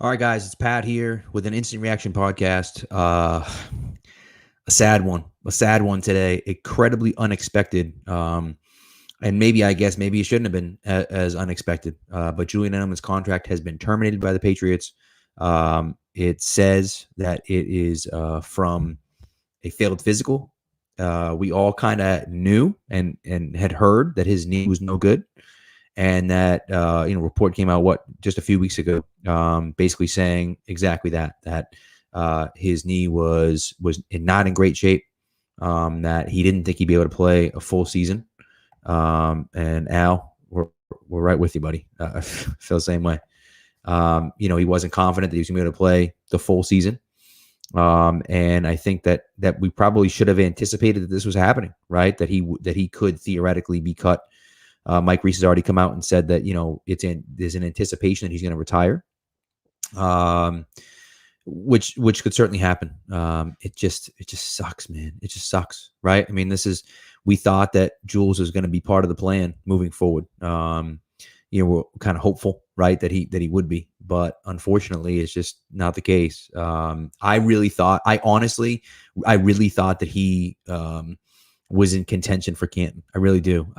All right, guys, it's Pat here with an instant reaction podcast. A sad one today. Incredibly unexpected, and maybe it shouldn't have been as unexpected. But Julian Edelman's contract has been terminated by the Patriots. It says that it is from a failed physical. We all kind of knew and had heard that his knee was no good, and that report came out just a few weeks ago, basically saying exactly that his knee was not in great shape, that he didn't think he'd be able to play a full season. And Al, we're right with you, buddy. I feel the same way. He wasn't confident that he was going to be able to play the full season. And I think that we probably should have anticipated that this was happening, right? That he could theoretically be cut. Mike Reese has already come out and said that there's an anticipation that he's going to retire, which could certainly happen. It just sucks, man. It just sucks, right? I mean, we thought that Jules was going to be part of the plan moving forward. We're kind of hopeful, right, that he would be, but unfortunately, it's just not the case. I really thought that he was in contention for Canton. I really do.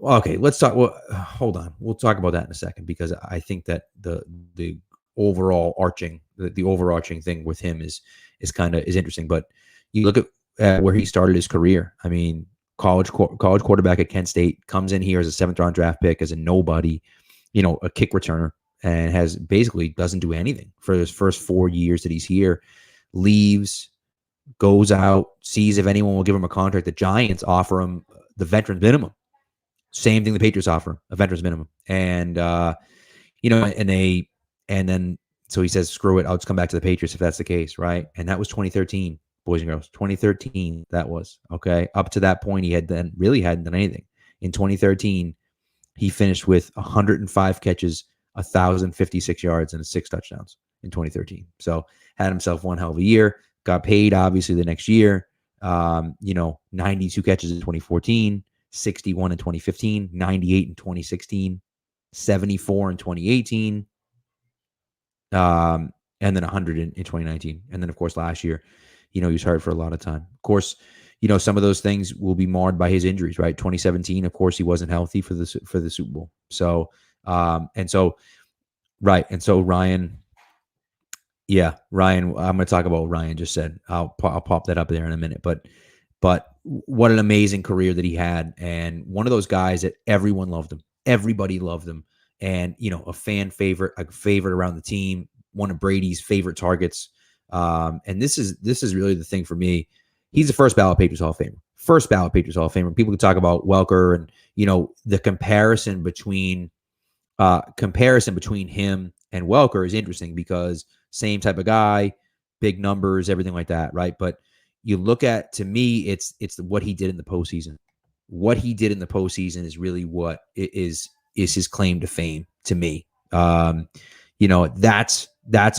Okay, let's talk. Well, hold on. We'll talk about that in a second, because I think that the overarching thing with him is interesting. But you look at where he started his career. I mean, college quarterback at Kent State, comes in here as a 7th-round draft pick, as a nobody, a kick returner, and doesn't do anything for his first 4 years that he's here. Leaves, goes out, sees if anyone will give him a contract. The Giants offer him the veteran's minimum. Same thing the Patriots offer, a veteran's minimum. And, so he says, screw it, I'll just come back to the Patriots if that's the case, right? And that was 2013, boys and girls. 2013, that was, okay? Up to that point, he hadn't done anything. In 2013, he finished with 105 catches, 1,056 yards, and 6 touchdowns in 2013. So had himself one hell of a year. Got paid, obviously, the next year. 92 catches in 2014. 61 in 2015, 98 in 2016, 74 in 2018, and then 100 in 2019. And then, of course, last year, he was hurt for a lot of time. Of course, some of those things will be marred by his injuries, right? 2017, of course, he wasn't healthy for the Super Bowl. So, Ryan, I'm going to talk about what Ryan just said. I'll pop that up there in a minute, but what an amazing career that he had, and one of those guys that everyone loved him. Everybody loved him, and a fan favorite, a favorite around the team, one of Brady's favorite targets. And this is really the thing for me. He's the first ballot Patriots Hall of Famer. First ballot Patriots Hall of Famer. People can talk about Welker and the comparison between him and Welker is interesting, because same type of guy, big numbers, everything like that, right? But you look at, to me, it's what he did in the postseason. What he did in the postseason is really what is his claim to fame to me. That's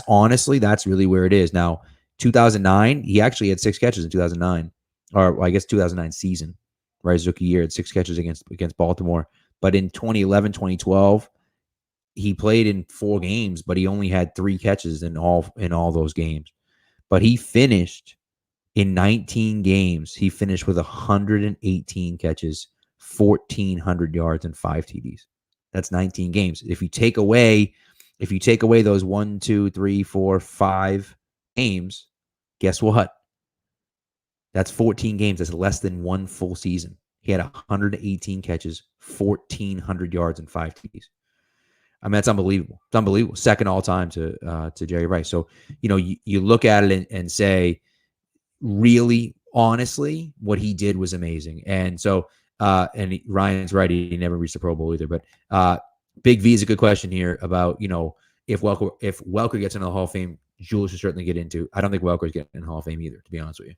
honestly, that's really where it is. Now, 2009, he actually had 6 catches in 2009, or I guess 2009 season, right? His rookie year, had 6 catches against Baltimore. But in 2011, 2012, he played in 4 games, but he only had 3 catches in all those games. But he finished in 19 games. He finished with 118 catches, 1,400 yards, and 5 TDs. That's 19 games. If you take away those 1, 2, 3, 4, 5 games, guess what? That's 14 games. That's less than 1 full season. He had 118 catches, 1,400 yards, and 5 TDs. I mean, that's unbelievable. It's unbelievable. Second all time to Jerry Rice. So, you look at it and say, really, honestly, what he did was amazing. And so, Ryan's right. He never reached the Pro Bowl either. But Big V is a good question here about, if Welker gets into the Hall of Fame, Jules should certainly get into. I don't think Welker's getting in the Hall of Fame either, to be honest with you.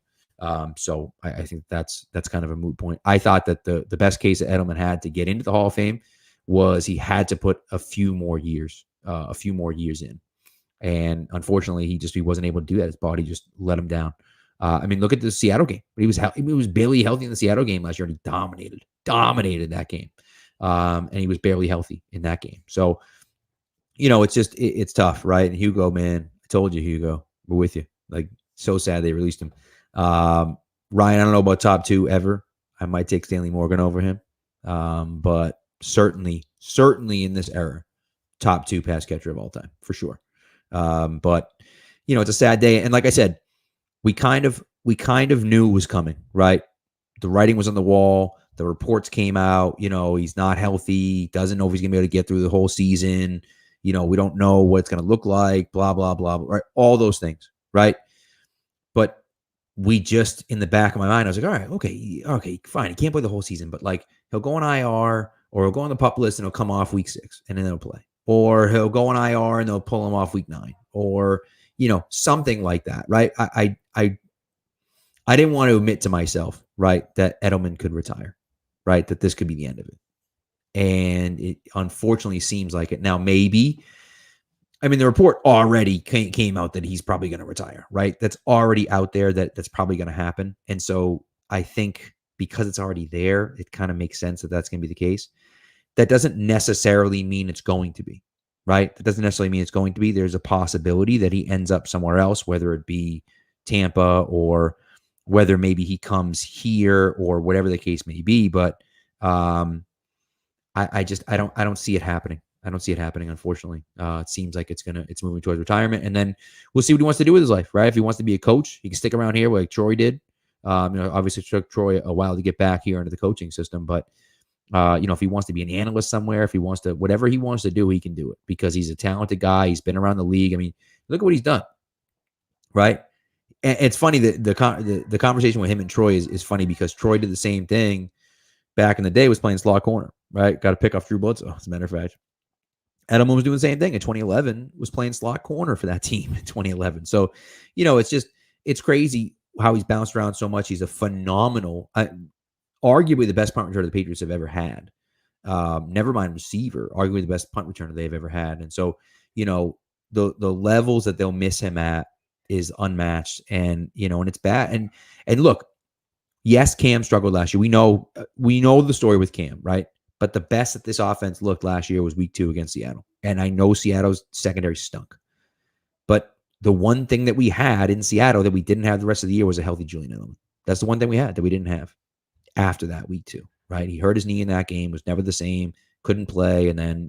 So I think that's kind of a moot point. I thought that the best case that Edelman had to get into the Hall of Fame was he had to put a few more years in. And unfortunately, he wasn't able to do that. His body just let him down. I mean, look at the Seattle game. He was barely healthy in the Seattle game last year, and he dominated that game. And he was barely healthy in that game. So, it's just it's tough, right? And Hugo, man, I told you, Hugo, we're with you. Like, so sad they released him. Ryan, I don't know about top two ever. I might take Stanley Morgan over him, but certainly in this era, top two pass catcher of all time for sure. But it's a sad day, and like I said, we kind of knew it was coming, right? The writing was on the wall. The reports came out. He's not healthy. Doesn't know if he's gonna be able to get through the whole season. We don't know what it's gonna look like. Blah blah blah. Right? All those things, right? But we just, in the back of my mind, I was like, all right, okay, fine. He can't play the whole season, but like he'll go on IR or he'll go on the pup list and he'll come off week 6 and then he'll play, or he'll go on IR and they'll pull him off week 9, or something like that, right? I didn't want to admit to myself, right, that Edelman could retire, right, that this could be the end of it. And it unfortunately seems like it. Now, maybe, the report already came out that he's probably going to retire, right? That's already out there, that's probably going to happen. And so I think because it's already there, it kind of makes sense that that's going to be the case. That doesn't necessarily mean it's going to be, right? That doesn't necessarily mean it's going to be. There's a possibility that he ends up somewhere else, whether it be Tampa or whether maybe he comes here or whatever the case may be. But I don't see it happening. I don't see it happening, unfortunately. It seems like it's moving towards retirement, and then we'll see what he wants to do with his life, right? If he wants to be a coach, he can stick around here like Troy did. Obviously it took Troy a while to get back here into the coaching system, but if he wants to be an analyst somewhere, if he wants to, whatever he wants to do, he can do it because he's a talented guy. He's been around the league. Look at what he's done, right? And it's funny that the conversation with him and Troy is funny because Troy did the same thing back in the day, was playing slot corner, right? Got to pick off Drew Bledsoe, as a matter of fact. Edelman was doing the same thing in 2011, was playing slot corner for that team in 2011. So, it's crazy how he's bounced around so much. He's a phenomenal, arguably the best punt returner the Patriots have ever had. Never mind receiver, arguably the best punt returner they've ever had. And so, the levels that they'll miss him at is unmatched, and and it's bad. And look, yes, Cam struggled last year. We know the story with Cam, right? But the best that this offense looked last year was week 2 against Seattle. And I know Seattle's secondary stunk. But the one thing that we had in Seattle that we didn't have the rest of the year was a healthy Julian Edelman. That's the one thing we had that we didn't have after that week 2, right? He hurt his knee in that game, was never the same, couldn't play, and then,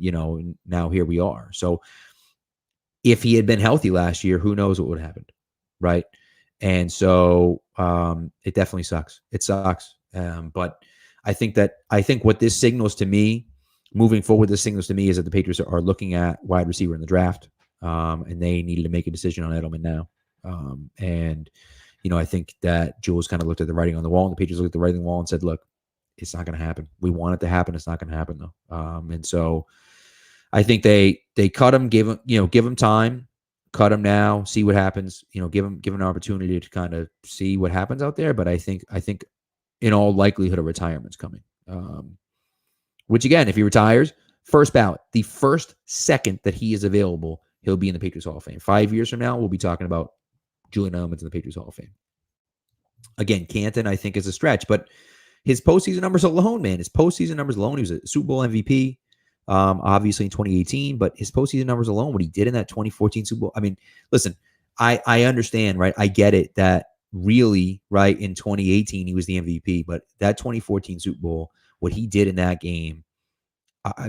now here we are. So if he had been healthy last year, who knows what would have happened, right? And so it definitely sucks. It sucks. But I think what this signals to me, moving forward, this signals to me is that the Patriots are looking at wide receiver in the draft, and they needed to make a decision on Edelman now. And I think that Jules kind of looked at the writing on the wall, and the Patriots looked at the writing on the wall and said, "Look, it's not going to happen. We want it to happen. It's not going to happen, though." And so I think they cut him, give him time. Cut him now, see what happens. Give him an opportunity to kind of see what happens out there. But I think in all likelihood, a retirement's coming. Which again, if he retires, first ballot, the first second that he is available, he'll be in the Patriots Hall of Fame. 5 years from now, we'll be talking about Julian Edelman in the Patriots Hall of Fame. Again, Canton, I think, is a stretch, but his postseason numbers alone, man, he was a Super Bowl MVP. Obviously in 2018, but his postseason numbers alone, what he did in that 2014 Super Bowl. Listen, I understand, right? I get it that really, right, in 2018, he was the MVP, but that 2014 Super Bowl, what he did in that game,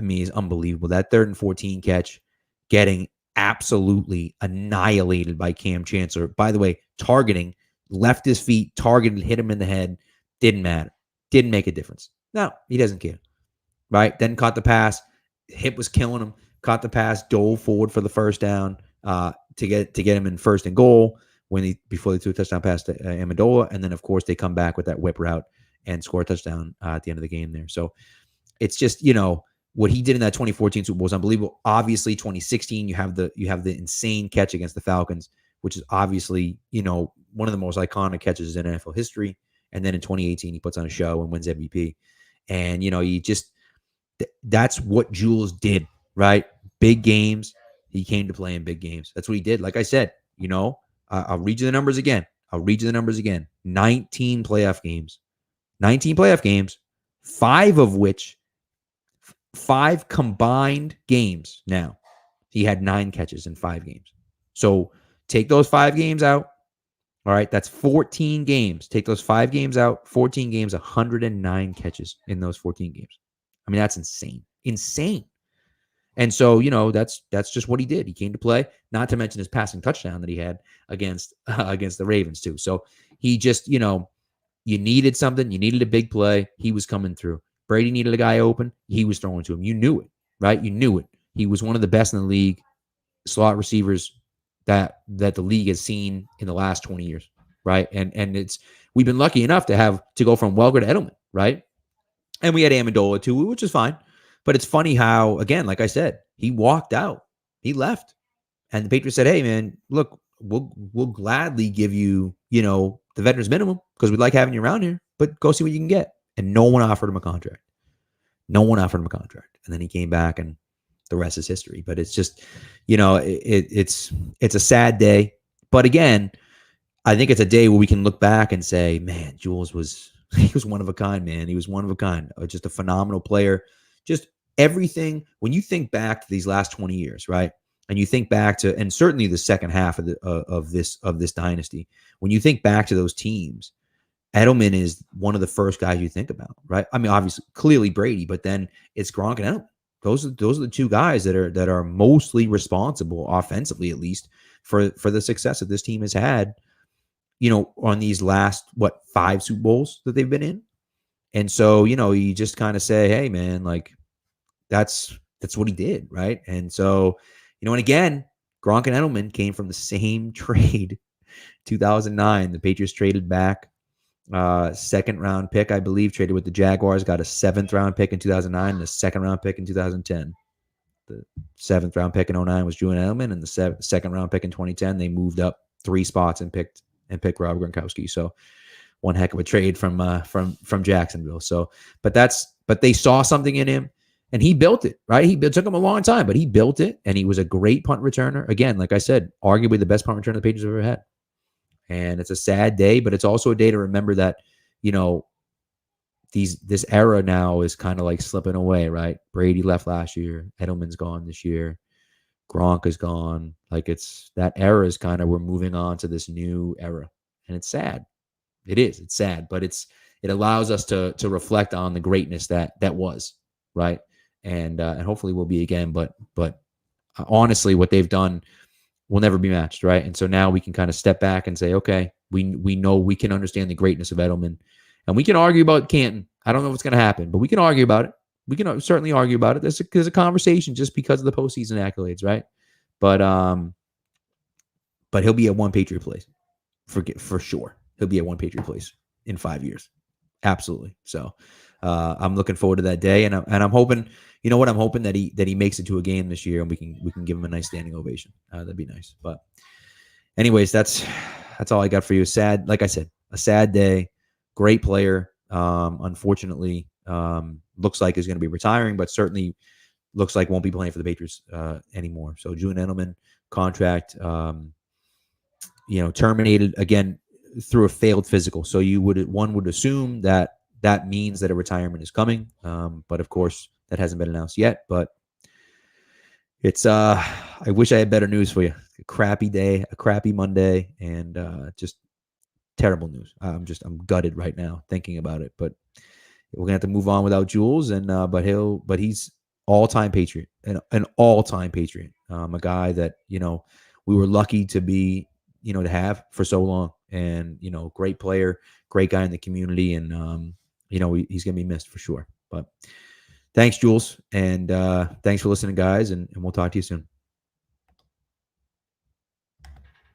is unbelievable. That 3rd and 14 catch, getting absolutely annihilated by Cam Chancellor. By the way, targeting, left his feet, targeted, hit him in the head. Didn't matter. Didn't make a difference. No, he doesn't care. Right? Then caught the pass. Hip was killing him. Caught the pass, dove forward for the first down to get him in 1st and goal before they threw a touchdown pass to Amendola, and then of course they come back with that whip route and score a touchdown at the end of the game there. So it's just what he did in that 2014 Super Bowl was unbelievable. Obviously, 2016 you have the insane catch against the Falcons, which is obviously one of the most iconic catches in NFL history. And then in 2018 he puts on a show and wins MVP. And you just. That's what Jules did, right? Big games. He came to play in big games. That's what he did. Like I said, I'll read you the numbers again. 19 playoff games. 5 combined games now. He had 9 catches in 5 games. So take those 5 games out. All right, that's 14 games. Take those 5 games out, 14 games, 109 catches in those 14 games. I mean, that's insane. Insane. And so, that's just what he did. He came to play, not to mention his passing touchdown that he had against the Ravens too. So he just, you needed something, you needed a big play. He was coming through. Brady needed a guy open. He was throwing to him. You knew it, right? You knew it. He was one of the best in the league, slot receivers that the league has seen in the last 20 years, right? And we've been lucky enough to go from Welker to Edelman, right? And we had Amendola too, which is fine. But it's funny how, again, like I said, he walked out. He left. And the Patriots said, hey, man, look, we'll gladly give you, the veterans minimum because we'd like having you around here, but go see what you can get. And no one offered him a contract. No one offered him a contract. And then he came back and the rest is history. But it's just, it's a sad day. But again, I think it's a day where we can look back and say, man, Jules he was one of a kind, man. He was one of a kind. Just a phenomenal player. Just everything. When you think back to these last 20 years, right? And you think back to, and certainly the second half of this dynasty, when you think back to those teams, Edelman is one of the first guys you think about, right? I mean, obviously, clearly Brady, but then it's Gronk and Edelman. Those are the two guys that are mostly responsible, offensively at least, for the success that this team has had, on these last 5 Super Bowls that they've been in. And so, you just kind of say, hey, man, like that's what he did, right? And so, and again, Gronk and Edelman came from the same trade, 2009. The Patriots traded back second round pick, I believe, traded with the Jaguars, got a 7th round pick in 2009 and a 2nd round pick in 2010. The 7th round pick in 2009 was Julian Edelman, and the 2nd round pick in 2010, they moved up 3 spots and picked Rob Gronkowski. So one heck of a trade from Jacksonville. So, but they saw something in him. And he built it, right? It took him a long time, but he built it, and he was a great punt returner. Again, like I said, arguably the best punt returner the Patriots have ever had. And it's a sad day, but it's also a day to remember that, this era now is kind of like slipping away, right? Brady left last year. Edelman's gone this year. Gronk is gone. Like that era is kind of, we're moving on to this new era, and it's sad. It is. It's sad, but it allows us to reflect on the greatness that was, right? And hopefully we'll be again. But honestly, what they've done will never be matched, right? And so now we can kind of step back and say, okay, we know we can understand the greatness of Edelman, and we can argue about Canton. I don't know what's going to happen, but we can argue about it. We can certainly argue about it. There's a conversation just because of the postseason accolades, right? But he'll be at one Patriot place for sure. He'll be at one Patriot place in 5 years, absolutely. So I'm looking forward to that day, and I'm hoping. You know what? I'm hoping that he makes it to a game this year, and we can give him a nice standing ovation. That'd be nice. But anyways, that's all I got for you. Sad, like I said, a sad day. Great player. Unfortunately, looks like is going to be retiring, but certainly looks like won't be playing for the Patriots anymore. So Julian Edelman contract, terminated again through a failed physical. So one would assume that means that a retirement is coming. But of course, that hasn't been announced yet. But it's I wish I had better news for you. A crappy day, a crappy Monday, and just terrible news. I'm gutted right now thinking about it. But we're gonna have to move on without Jules, and but he's all-time Patriot, an all-time Patriot. A guy that we were lucky to be to have for so long, and great player, great guy in the community, and he's gonna be missed for sure. But thanks, Jules, and thanks for listening, guys, and we'll talk to you soon.